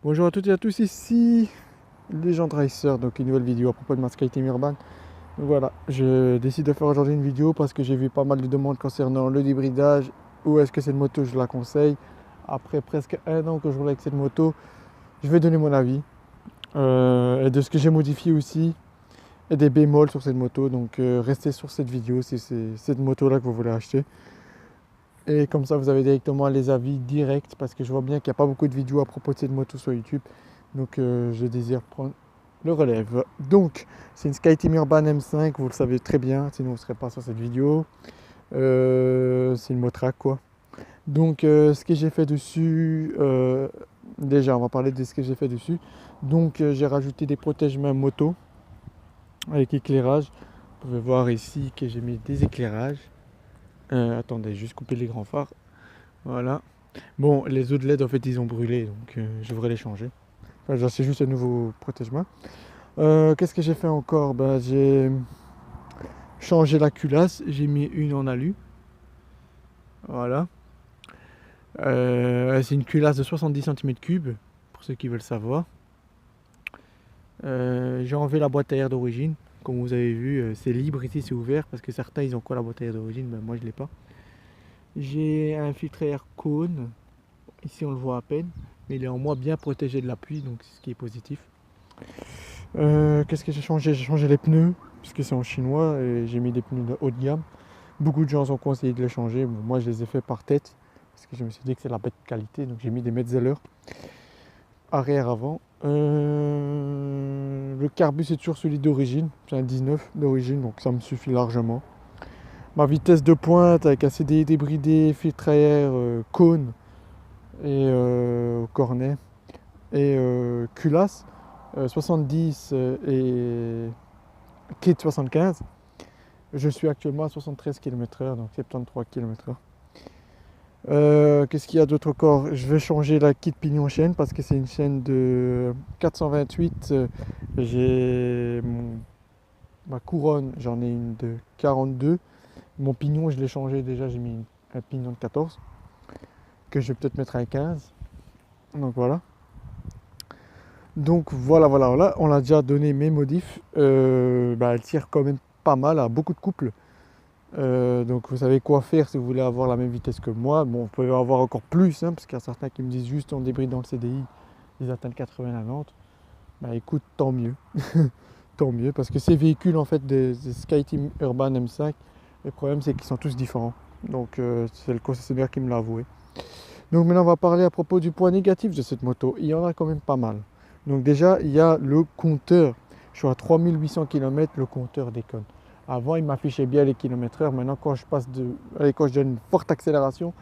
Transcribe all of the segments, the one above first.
Bonjour à toutes et à tous, ici Legend Racer, donc une nouvelle vidéo à propos de ma SkyTeam Urban. Donc voilà, je décide de faire aujourd'hui une vidéo parce que j'ai vu pas mal de demandes concernant le débridage, où est-ce que cette moto je la conseille. Après presque un an que je roule avec cette moto, je vais donner mon avis et de ce que j'ai modifié aussi et des bémols sur cette moto. Donc restez sur cette vidéo si c'est cette moto là que vous voulez acheter. Et comme ça, vous avez directement les avis directs parce que je vois bien qu'il n'y a pas beaucoup de vidéos à propos de cette moto sur YouTube. Donc, je désire prendre le relève. Donc, c'est une SkyTeam Urban M5, vous le savez très bien, sinon vous ne serez pas sur cette vidéo. C'est une Motrac quoi. Donc, ce que j'ai fait dessus, déjà, on va parler de ce que j'ai fait dessus. Donc, j'ai rajouté des protège-mains moto avec éclairage. Vous pouvez voir ici que j'ai mis des éclairages. Attendez, juste couper les grands phares. Voilà. Bon, les autres LED en fait ils ont brûlé donc je devrais les changer. Enfin, c'est juste un nouveau protège-main. Qu'est-ce que j'ai fait encore? Bah, j'ai changé la culasse, j'ai mis une en alu. Voilà. C'est une culasse de 70 cm3 pour ceux qui veulent savoir. J'ai enlevé la boîte à air d'origine. Comme vous avez vu, c'est libre ici, c'est ouvert parce que certains ils ont quoi la boîte à air d'origine, ben, moi je l'ai pas. J'ai un filtre à air cône. Ici on le voit à peine, mais il est en moins bien protégé de la pluie, donc c'est ce qui est positif. Qu'est-ce que j'ai changé? J'ai changé les pneus, puisque c'est en chinois, et j'ai mis des pneus de haut de gamme. Beaucoup de gens ont conseillé de les changer. Bon, moi, je les ai fait par tête, parce que je me suis dit que c'est la bête qualité, donc j'ai mis des Metzeler, arrière-avant. Le carbu, c'est toujours celui d'origine, c'est un 19 d'origine, donc ça me suffit largement. Ma vitesse de pointe avec un CDI débridé, filtre à air, cône et cornet et culasse, 70 et kit 75. Je suis actuellement à 73 km/h, donc 73 km/h. Qu'est-ce qu'il y a d'autre encore? Je vais changer la kit pignon chaîne parce que c'est une chaîne de 428. J'ai ma couronne, j'en ai une de 42. Mon pignon, je l'ai changé déjà, j'ai mis un pignon de 14 que je vais peut-être mettre à 15. Donc voilà. Donc voilà. On a déjà donné mes modifs. Bah, elle tire quand même pas mal à beaucoup de couples. Donc vous savez quoi faire si vous voulez avoir la même vitesse que moi. Bon, vous pouvez avoir encore plus, hein, parce qu'il y a certains qui me disent juste on débride dans le CDI, ils atteignent 80-90. Bah écoute, tant mieux. Tant mieux, parce que ces véhicules en fait des SkyTeam Urban M5, le problème c'est qu'ils sont tous différents. Donc c'est le concessionnaire qui me l'a avoué. Donc maintenant on va parler à propos du point négatif de cette moto. Il y en a quand même pas mal. Donc déjà il y a le compteur. Je suis à 3800 km, le compteur déconne. Avant il m'affichait bien les km/h. Maintenant quand je passe quand je donne une forte accélération,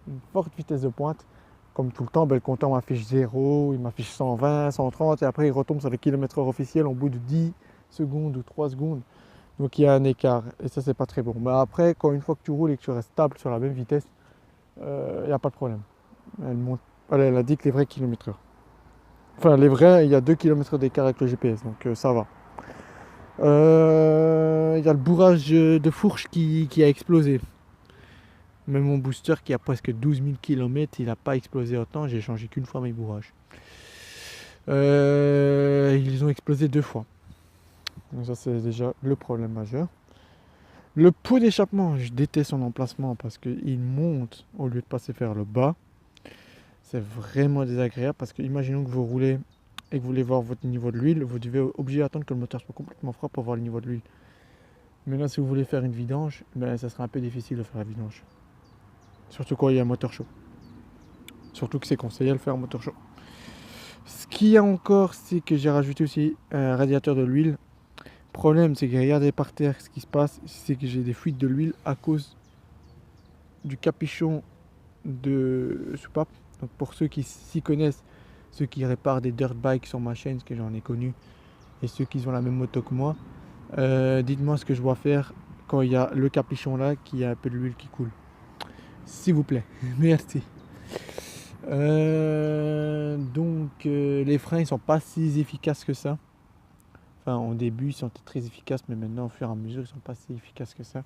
une forte vitesse de pointe, comme tout le temps, ben, le compteur m'affiche 0, il m'affiche 120, 130 et après il retombe sur le km/h officiel au bout de 10 secondes ou 3 secondes. Donc il y a un écart et ça c'est pas très bon. Mais après, quand une fois que tu roules et que tu restes stable sur la même vitesse, il n'y a pas de problème. Elle monte, elle indique les vrais km/h. Enfin, les vrais, il y a 2 km d'écart avec le GPS, donc ça va. Il y a le bourrage de fourche qui a explosé. Même mon booster qui a presque 12 000 km, il n'a pas explosé autant. J'ai changé qu'une fois mes bourrages. Ils ont explosé 2 fois. Donc ça c'est déjà le problème majeur. Le pot d'échappement, je déteste son emplacement parce qu'il monte au lieu de passer vers le bas. C'est vraiment désagréable parce que imaginons que vous roulez et que vous voulez voir votre niveau de l'huile, vous devez obligé attendre que le moteur soit complètement froid pour voir le niveau de l'huile. Maintenant si vous voulez faire une vidange, ben, ça sera un peu difficile de faire la vidange. Surtout quand il y a un moteur chaud. Surtout que c'est conseillé de le faire en moteur chaud. Ce qu'il y a encore, c'est que j'ai rajouté aussi un radiateur de l'huile. Le problème, c'est que regardez par terre ce qui se passe, c'est que j'ai des fuites de l'huile à cause du capuchon de soupape. Donc pour ceux qui s'y connaissent, ceux qui réparent des dirt bikes sur ma chaîne, ce que j'en ai connu, et ceux qui ont la même moto que moi, dites-moi ce que je dois faire quand il y a le capuchon là, qui a un peu de l'huile qui coule. S'il vous plaît, merci. Les freins ils sont pas si efficaces que ça. Enfin au début ils sont très efficaces, mais maintenant au fur et à mesure ils sont pas si efficaces que ça.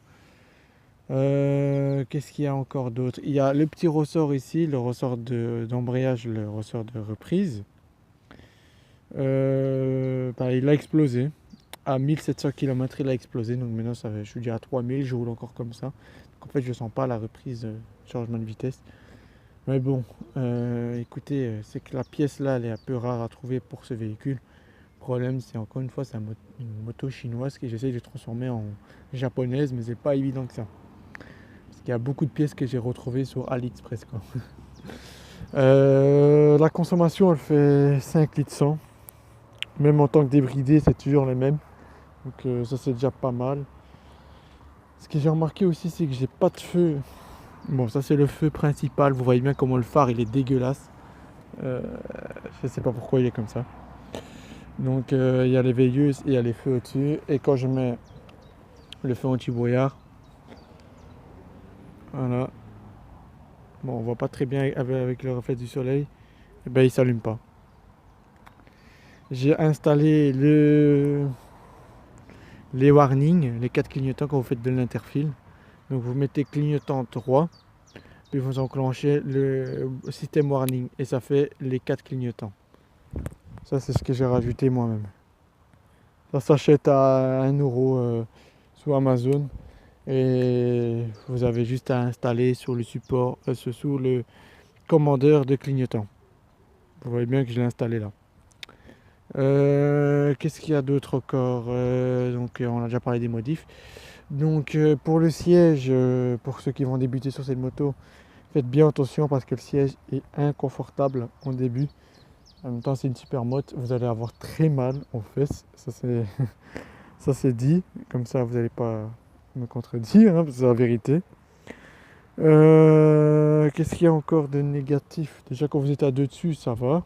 Qu'est-ce qu'il y a encore d'autre? Il y a le petit ressort ici, le ressort d'embrayage, le ressort de reprise. Il a explosé. À 1700 km, il a explosé. Donc maintenant, je suis déjà à 3000, je roule encore comme ça. Donc en fait, je sens pas la reprise changement de vitesse. Mais bon, écoutez, c'est que la pièce là, elle est un peu rare à trouver pour ce véhicule. Le problème, c'est encore une fois, c'est une moto chinoise que j'essaie de transformer en japonaise, mais c'est pas évident que ça. Parce qu'il y a beaucoup de pièces que j'ai retrouvées sur AliExpress, quoi. La consommation, elle fait 5 litres 100. Même en tant que débridé, c'est toujours les mêmes. Donc ça, c'est déjà pas mal. Ce que j'ai remarqué aussi, c'est que j'ai pas de feu. Bon, ça c'est le feu principal. Vous voyez bien comment le phare, il est dégueulasse. Euh, je sais pas pourquoi il est comme ça. Donc il y a les veilleuses et il y a les feux au-dessus. Et quand je mets le feu anti-brouillard, voilà. Bon, on voit pas très bien avec le reflet du soleil. Et ben il s'allume pas. J'ai installé les warnings, les 4 clignotants quand vous faites de l'interfile. Donc vous mettez clignotant 3, puis vous enclenchez le système warning et ça fait les 4 clignotants. Ça c'est ce que j'ai rajouté moi-même. Ça s'achète à 1 € sur Amazon et vous avez juste à installer sur le support, sous le commandeur de clignotant. Vous voyez bien que je l'ai installé là. Qu'est-ce qu'il y a d'autre encore? Donc on a déjà parlé des modifs. Donc pour le siège, pour ceux qui vont débuter sur cette moto, faites bien attention parce que le siège est inconfortable en début. En même temps c'est une super moto, vous allez avoir très mal aux fesses, ça c'est ça c'est dit, comme ça vous n'allez pas me contredire, hein, c'est la vérité. Qu'est-ce qu'il y a encore de négatif? Déjà quand vous êtes à deux dessus ça va,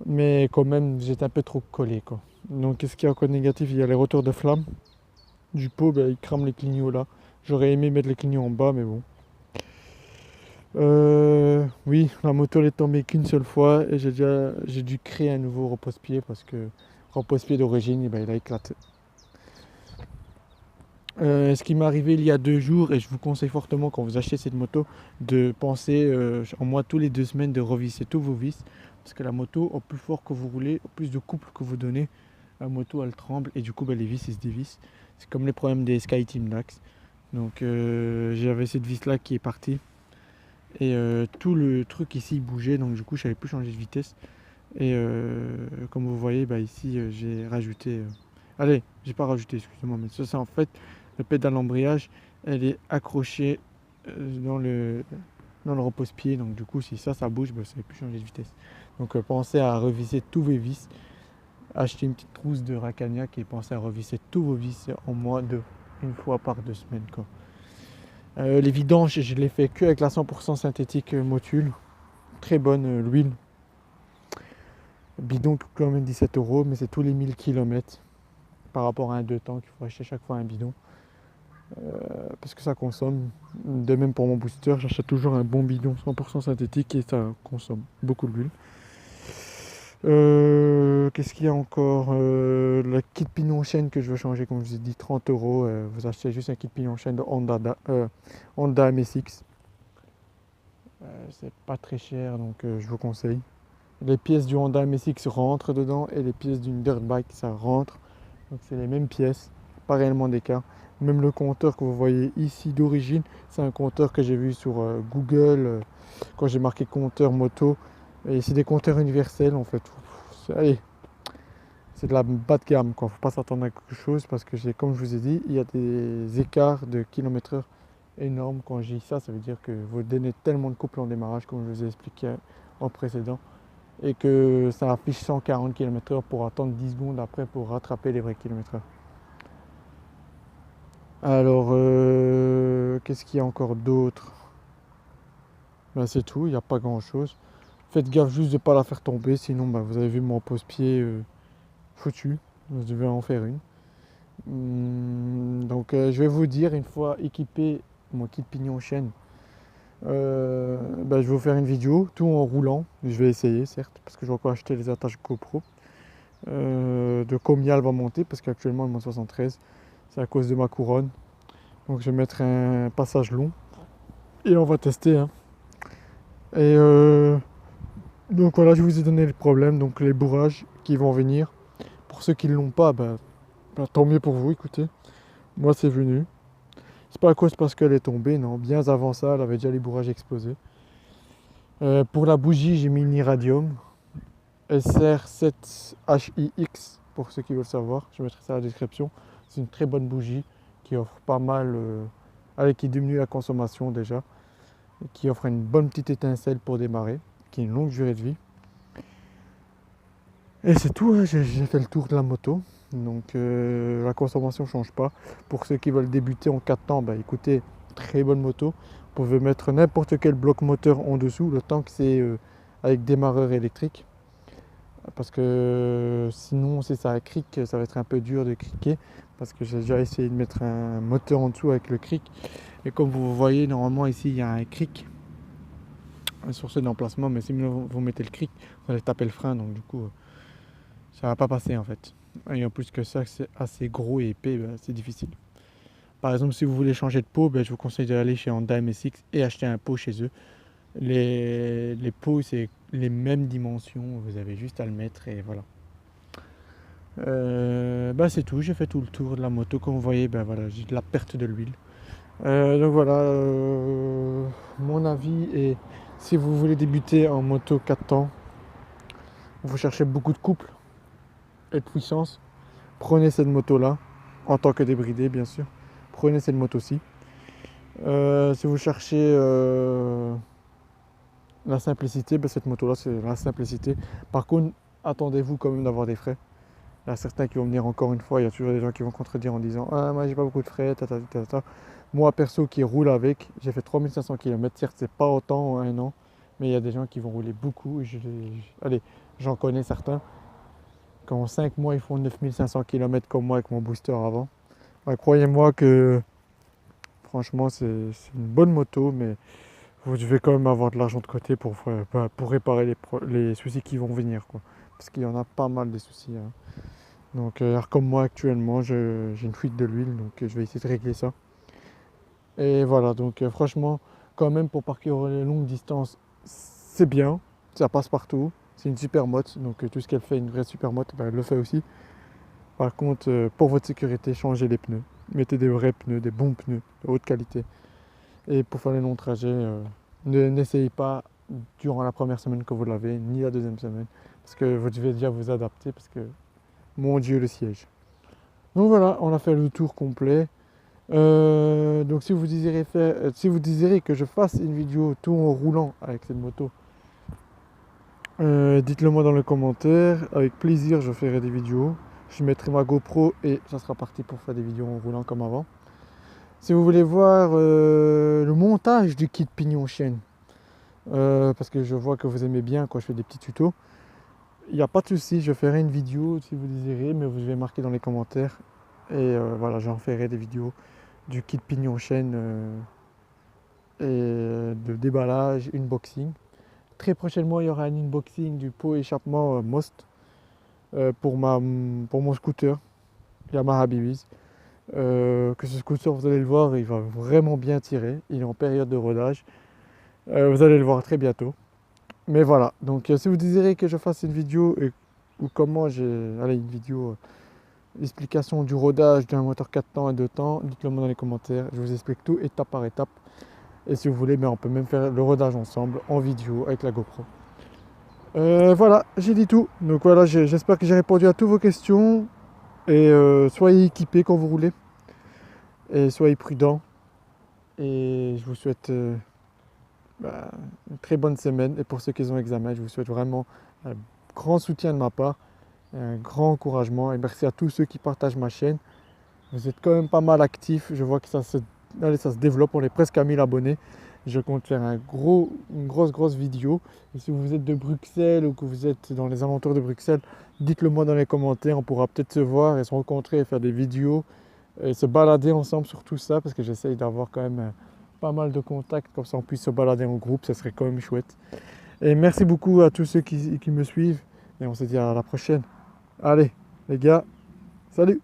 mais quand même vous êtes un peu trop collé quoi. Donc qu'est-ce qu'il y a encore de négatif? Il y a les retours de flamme du pot, il crame les clignots là. J'aurais aimé mettre les clignots en bas mais bon. Oui, la moto elle est tombée qu'une seule fois et j'ai dû créer un nouveau repose-pied parce que le repose-pied d'origine il a éclaté. Ce qui m'est arrivé il y a 2 jours et je vous conseille fortement quand vous achetez cette moto de penser en moins tous les 2 semaines de revisser tous vos vis parce que la moto au plus fort que vous roulez, au plus de couple que vous donnez, la moto elle tremble et du coup les vis ils se dévissent. C'est comme les problèmes des SkyTeam Dax. Donc j'avais cette vis là qui est partie. Et tout le truc ici bougeait, donc du coup je savais plus changer de vitesse. Et comme vous voyez, ici j'ai rajouté. Allez, j'ai pas rajouté, excusez-moi, mais ça c'est en fait le pédale d'embrayage, elle est accrochée dans le repose-pied. Donc du coup si ça bouge, ça ne plus changer de vitesse. Donc pensez à revisser tous vos vis. Achetez une petite trousse de Racagnac et pensez à revisser tous vos vis en moins de une fois par 2 semaines, quoi. Les vidanges, je les fais que avec la 100% synthétique Motul. Très bonne l'huile. Bidon coûte quand même 17 €, mais c'est tous les 1000 km par rapport à un 2 temps qu'il faut acheter chaque fois un bidon. Parce que ça consomme. De même pour mon booster, j'achète toujours un bon bidon 100% synthétique et ça consomme beaucoup d'huile. Qu'est-ce qu'il y a encore? Le kit pignon chaîne que je veux changer, comme je vous ai dit, 30 €. Vous achetez juste un kit pignon chaîne de Honda MSX. C'est pas très cher, donc je vous conseille. Les pièces du Honda MSX rentrent dedans et les pièces d'une dirt bike ça rentre. Donc c'est les mêmes pièces, pas réellement d'écart. Même le compteur que vous voyez ici d'origine, c'est un compteur que j'ai vu sur Google quand j'ai marqué compteur moto. Et c'est des compteurs universels en fait. Allez, c'est de la bas de gamme quoi. Faut pas s'attendre à quelque chose parce que comme je vous ai dit, il y a des écarts de km/h énormes. Quand je dis ça, ça veut dire que vous donnez tellement de couple en démarrage comme je vous ai expliqué en précédent et que ça affiche 140 km/h pour attendre 10 secondes après pour rattraper les vrais km/h. Alors, qu'est-ce qu'il y a encore d'autre? C'est tout, il n'y a pas grand chose. Faites gaffe juste de ne pas la faire tomber, sinon vous avez vu mon pose-pied foutu. Je devais en faire une. Donc je vais vous dire, une fois équipé mon kit pignon chaîne, je vais vous faire une vidéo, tout en roulant. Je vais essayer certes, parce que je vais encore acheter les attaches GoPro. De combien elle va monter, parce qu'actuellement elle monte 73. C'est à cause de ma couronne. Donc je vais mettre un passage long. Et on va tester, hein. Et Donc voilà, je vous ai donné les problèmes, donc les bourrages qui vont venir. Pour ceux qui ne l'ont pas, tant mieux pour vous, écoutez. Moi c'est venu. C'est pas à cause parce qu'elle est tombée, non. Bien avant ça, elle avait déjà les bourrages explosés. Pour la bougie, j'ai mis une Iradium SR7HIX pour ceux qui veulent savoir. Je mettrai ça dans la description. C'est une très bonne bougie qui offre pas mal, qui diminue la consommation déjà, et qui offre une bonne petite étincelle pour démarrer, qui a une longue durée de vie. Et c'est tout, hein, j'ai fait le tour de la moto. Donc la consommation ne change pas. Pour ceux qui veulent débuter en 4 temps, écoutez, très bonne moto. Vous pouvez mettre n'importe quel bloc moteur en dessous, le temps que c'est avec démarreur électrique. Parce que sinon, si ça cric, ça va être un peu dur de criquer. Parce que j'ai déjà essayé de mettre un moteur en dessous avec le cric. Et comme vous voyez, normalement ici, il y a un cric sur ce d'emplacement. Mais si vous mettez le cric, vous allez taper le frein. Donc du coup, ça va pas passer en fait. Et en plus que ça, c'est assez gros et épais, c'est difficile. Par exemple, si vous voulez changer de pot, je vous conseille d'aller chez Honda MSX et acheter un pot chez eux. Les pots, c'est les mêmes dimensions, vous avez juste à le mettre et voilà. C'est tout, j'ai fait tout le tour de la moto. Comme vous voyez, voilà, j'ai de la perte de l'huile. Donc voilà, mon avis est, si vous voulez débuter en moto 4 temps, vous cherchez beaucoup de couple et de puissance, prenez cette moto-là, en tant que débridé bien sûr. Prenez cette moto-ci. Si vous cherchez la simplicité, cette moto-là, c'est la simplicité. Par contre, attendez-vous quand même d'avoir des frais. Il y a certains qui vont venir encore une fois, il y a toujours des gens qui vont contredire en disant « Ah, moi j'ai pas beaucoup de frais, ta. » Moi, perso, qui roule avec, j'ai fait 3500 km. Certes, c'est pas autant en un an, mais il y a des gens qui vont rouler beaucoup. Allez, j'en connais certains. Qu'en 5 mois, ils font 9500 km comme moi avec mon booster avant. Croyez-moi que, franchement, c'est une bonne moto, mais vous devez quand même avoir de l'argent de côté pour réparer les soucis qui vont venir, quoi. Parce qu'il y en a pas mal des soucis, hein. Donc, comme moi actuellement, j'ai une fuite de l'huile, donc je vais essayer de régler ça. Et voilà, donc franchement, quand même pour parcourir les longues distances, c'est bien, ça passe partout. C'est une super moto, donc tout ce qu'elle fait, une vraie super moto, elle le fait aussi. Par contre, pour votre sécurité, changez les pneus. Mettez des vrais pneus, des bons pneus de haute qualité. Et pour faire les longs trajets, n'essayez pas durant la première semaine que vous l'avez, ni la deuxième semaine. Parce que vous devez déjà vous adapter, parce que, mon Dieu, le siège. Donc voilà, on a fait le tour complet. Donc si vous désirez que je fasse une vidéo tout en roulant avec cette moto, dites-le moi dans les commentaires. Avec plaisir, je ferai des vidéos. Je mettrai ma GoPro et ça sera parti pour faire des vidéos en roulant comme avant. Si vous voulez voir le montage du kit pignon chaîne, parce que je vois que vous aimez bien quand je fais des petits tutos, il n'y a pas de souci, je ferai une vidéo si vous désirez, mais vous devez marquer dans les commentaires. Et voilà, j'en ferai des vidéos du kit pignon chaîne et de déballage, unboxing. Très prochainement, il y aura un unboxing du pot échappement Most pour mon scooter Yamaha BBS. Que ce scooter, vous allez le voir, il va vraiment bien tirer. Il est en période de rodage. Vous allez le voir très bientôt. Mais voilà, donc si vous désirez que je fasse une vidéo ou comment une vidéo explication du rodage d'un moteur 4 temps et 2 temps, dites-le moi dans les commentaires. Je vous explique tout étape par étape. Et si vous voulez, on peut même faire le rodage ensemble en vidéo avec la GoPro. Voilà, j'ai dit tout. Donc voilà, j'espère que j'ai répondu à toutes vos questions. Et soyez équipés quand vous roulez. Et soyez prudents. Et je vous souhaite une très bonne semaine. Et pour ceux qui ont examen, je vous souhaite vraiment un grand soutien de ma part. Un grand encouragement. Et merci à tous ceux qui partagent ma chaîne. Vous êtes quand même pas mal actifs. Je vois que ça se développe. On est presque à 1000 abonnés. Je compte faire une grosse vidéo. Et si vous êtes de Bruxelles ou que vous êtes dans les alentours de Bruxelles, dites-le moi dans les commentaires. On pourra peut-être se voir et se rencontrer et faire des vidéos et se balader ensemble sur tout ça, parce que j'essaye d'avoir quand même pas mal de contacts, comme ça on puisse se balader en groupe, ça serait quand même chouette. Et merci beaucoup à tous ceux qui me suivent et on se dit à la prochaine. Allez les gars, salut!